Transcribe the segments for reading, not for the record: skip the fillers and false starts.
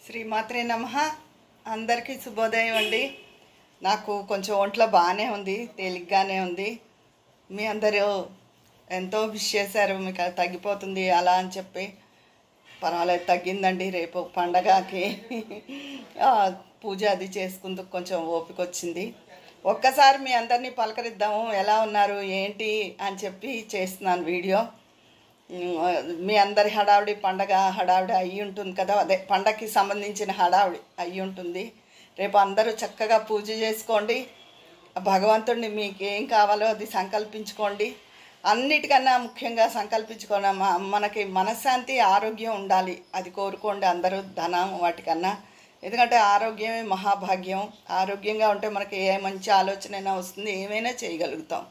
శ్రీమాత్రే నమః. అందరికీ శుభోదయం అండి. నాకు కొంచెం ఒంట్లో బాగానే ఉంది, తేలిగ్గానే ఉంది. మీ అందరూ ఎంతో విష్ చేశారు, మీకు అది తగ్గిపోతుంది అలా అని చెప్పి. పర్వాలేదు, తగ్గిందండి. రేపు పండగకి పూజ అది చేసుకుందుకు కొంచెం ఓపిక వచ్చింది. ఒక్కసారి మీ అందరినీ పలకరిద్దాము, ఎలా ఉన్నారు ఏంటి అని చెప్పి చేస్తున్నాను వీడియో. మీ అందరి హడావిడి, పండగ హడావిడి అయ్యి ఉంటుంది కదా, అదే పండగకి సంబంధించిన హడావిడి అయ్యి ఉంటుంది. రేపు అందరూ చక్కగా పూజ చేసుకోండి. భగవంతుడిని మీకు ఏం కావాలో అది సంకల్పించుకోండి. అన్నిటికన్నా ముఖ్యంగా సంకల్పించుకోండి, మనకి మనశ్శాంతి ఆరోగ్యం ఉండాలి, అది కోరుకోండి అందరూ. ధనం వాటికన్నా, ఎందుకంటే ఆరోగ్యమే మహాభాగ్యం. ఆరోగ్యంగా ఉంటే మనకి ఏ మంచి ఆలోచన అయినా వస్తుంది, ఏమైనా చేయగలుగుతాం.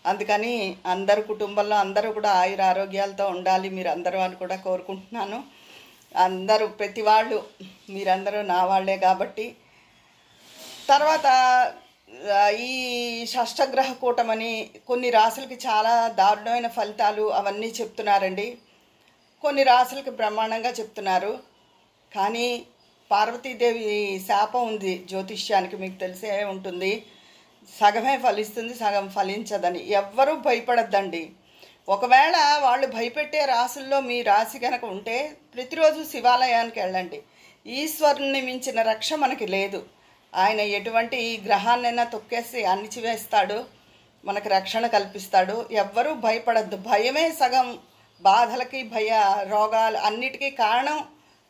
అందుకని అందరు కుటుంబంలో అందరూ కూడా ఆయుర ఆరోగ్యాలతో ఉండాలి మీరు అందరూ అని కూడా కోరుకుంటున్నాను. అందరూ ప్రతి వాళ్ళు మీరందరూ నా వాళ్ళే కాబట్టి. తర్వాత ఈ షష్టగ్రహ కూటమని కొన్ని రాశులకి చాలా దారుణమైన ఫలితాలు అవన్నీ చెప్తున్నారండి. కొన్ని రాశులకి బ్రహ్మాండంగా చెప్తున్నారు. కానీ పార్వతీదేవి శాపం ఉంది జ్యోతిష్యానికి, మీకు తెలిసే ఉంటుంది. సగమే ఫలిస్తుంది, సగం ఫలించదని. ఎవ్వరూ భయపడద్దండి. ఒకవేళ వాళ్ళు భయపెట్టే రాశుల్లో మీ రాశి కనుక ఉంటే ప్రతిరోజు శివాలయానికి వెళ్ళండి. ఈశ్వరుని మించిన రక్ష మనకి లేదు. ఆయన ఎటువంటి గ్రహాన్నైనా తొక్కేసి అణిచివేస్తాడు, మనకి రక్షణ కల్పిస్తాడు. ఎవ్వరూ భయపడద్దు. భయమే సగం బాధలకి, రోగాలు అన్నిటికీ కారణం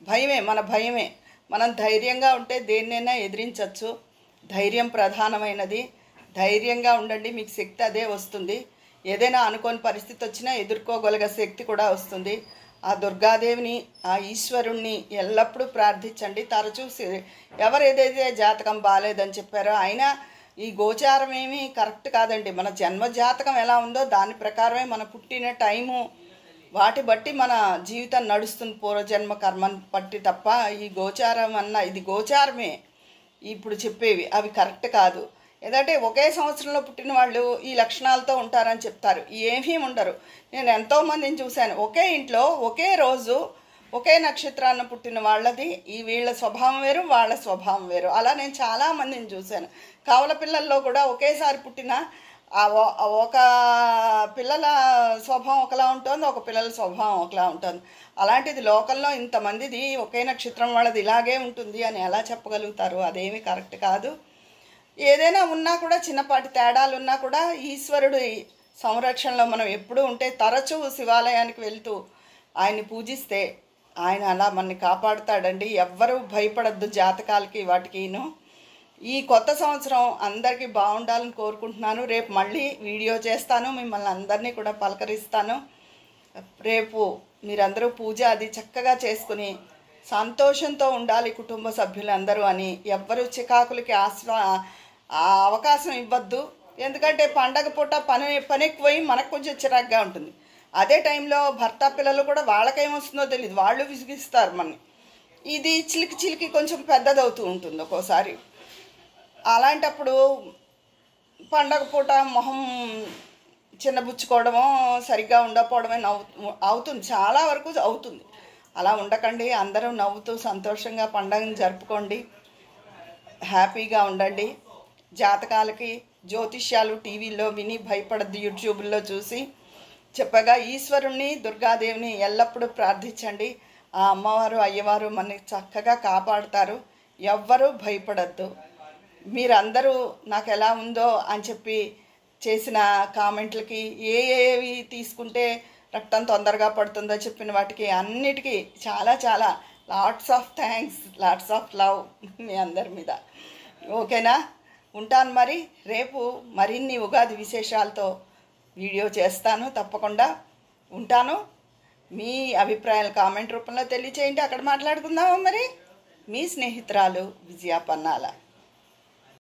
భయమే, మన భయమే. మనం ధైర్యంగా ఉంటే దేన్నైనా ఎదిరించవచ్చు. ధైర్యం ప్రధానమైనది. ధైర్యంగా ఉండండి, మీకు శక్తి అదే వస్తుంది. ఏదైనా అనుకోని పరిస్థితి వచ్చినా ఎదుర్కోగలిగే శక్తి కూడా వస్తుంది. ఆ దుర్గాదేవిని, ఆ ఈశ్వరుణ్ణి ఎల్లప్పుడూ ప్రార్థించండి. తరచూ ఎవరు ఏదైతే జాతకం బాగాలేదని చెప్పారో, అయినా ఈ గోచారం ఏమీ కరెక్ట్ కాదండి. మన జన్మ జాతకం ఎలా ఉందో దాని ప్రకారమే మన పుట్టిన టైము, వాటి బట్టి మన జీవితం నడుస్తుంది, పూర్వజన్మ కర్మను బట్టి తప్ప ఈ గోచారం ఇది గోచారమే. ఇప్పుడు చెప్పేవి అవి కరెక్ట్ కాదు. ఎందుకంటే ఒకే సంవత్సరంలో పుట్టిన వాళ్ళు ఈ లక్షణాలతో ఉంటారని చెప్తారు. ఏమీ ఉండరు. నేను ఎంతోమందిని చూశాను, ఒకే ఇంట్లో ఒకే రోజు ఒకే నక్షత్రాన్ని పుట్టిన వాళ్ళది వీళ్ళ స్వభావం వేరు, వాళ్ళ స్వభావం వేరు. అలా నేను చాలామందిని చూశాను. కవల పిల్లల్లో కూడా ఒకేసారి పుట్టిన ఒక పిల్లల స్వభావం ఒకలా ఉంటుంది, ఒక పిల్లల స్వభావం ఒకలా ఉంటుంది. అలాంటిది లోకంలో ఇంతమందిది ఒకే నక్షత్రం వాళ్ళది ఇలాగే ఉంటుంది అని ఎలా చెప్పగలుగుతారు? అదేమీ కరెక్ట్ కాదు. ఏదైనా ఉన్నా కూడా, చిన్నపాటి తేడాలు ఉన్నా కూడా ఈశ్వరుడి సంరక్షణలో మనం ఎప్పుడూ ఉంటే, తరచూ శివాలయానికి వెళ్తూ ఆయన్ని పూజిస్తే ఆయన అలా మనని కాపాడుతాడండి. ఎవ్వరూ భయపడద్దు జాతకాలకి వాటికిను. ఈ కొత్త సంవత్సరం అందరికీ బాగుండాలని కోరుకుంటున్నాను. రేపు మళ్ళీ వీడియో చేస్తాను, మిమ్మల్ని అందరినీ కూడా పలకరిస్తాను. రేపు మీరందరూ పూజ అది చక్కగా చేసుకుని సంతోషంతో ఉండాలి కుటుంబ సభ్యులందరూ అని. ఎవ్వరూ చికాకులకి అవకాశం ఇవ్వద్దు. ఎందుకంటే పండగ పూట పని ఎక్కువై మనకు కొంచెం చిరాగ్గా ఉంటుంది. అదే టైంలో భర్త పిల్లలు కూడా వాళ్ళకేమొస్తుందో తెలియదు, వాళ్ళు విసిగిస్తారు మనని. ఇది చిలికి చిలికి కొంచెం పెద్దదవుతూ ఉంటుంది ఒక్కోసారి. అలాంటప్పుడు పండగ పూట మొహం చిన్నబుచ్చుకోవడమో, సరిగ్గా ఉండకపోవడమే అవుతుంది, చాలా వరకు అవుతుంది. అలా ఉండకండి. అందరూ నవ్వుతూ సంతోషంగా పండగను జరుపుకోండి, హ్యాపీగా ఉండండి. జాతకాలకి, జ్యోతిష్యాలు టీవీలో విని భయపడద్దు, యూట్యూబ్లో చూసి. చెప్పగా ఈశ్వరుణ్ణి, దుర్గాదేవిని ఎల్లప్పుడూ ప్రార్థించండి. ఆ అమ్మవారు, అయ్యవారు మనని చక్కగా కాపాడుతారు. ఎవ్వరూ భయపడద్దు. మీరందరూ నాకు ఎలా ఉందో అని చెప్పి చేసిన కామెంట్లకి, ఏవి తీసుకుంటే రక్తం తొందరగా పడుతుందో చెప్పిన వాటికి అన్నిటికీ చాలా చాలా lots of thanks, lots of love మీ అందరి మీద. ఓకేనా? ఉంటాను మరి. రేపు మరిన్ని ఉగాది విశేషాలతో వీడియో చేస్తాను, తప్పకుండా ఉంటాను. మీ అభిప్రాయాలు కామెంట్ రూపంలో తెలియచేయండి, అక్కడ మాట్లాడుకుందామా మరి. మీ స్నేహితురాలు విజయ పన్నాల.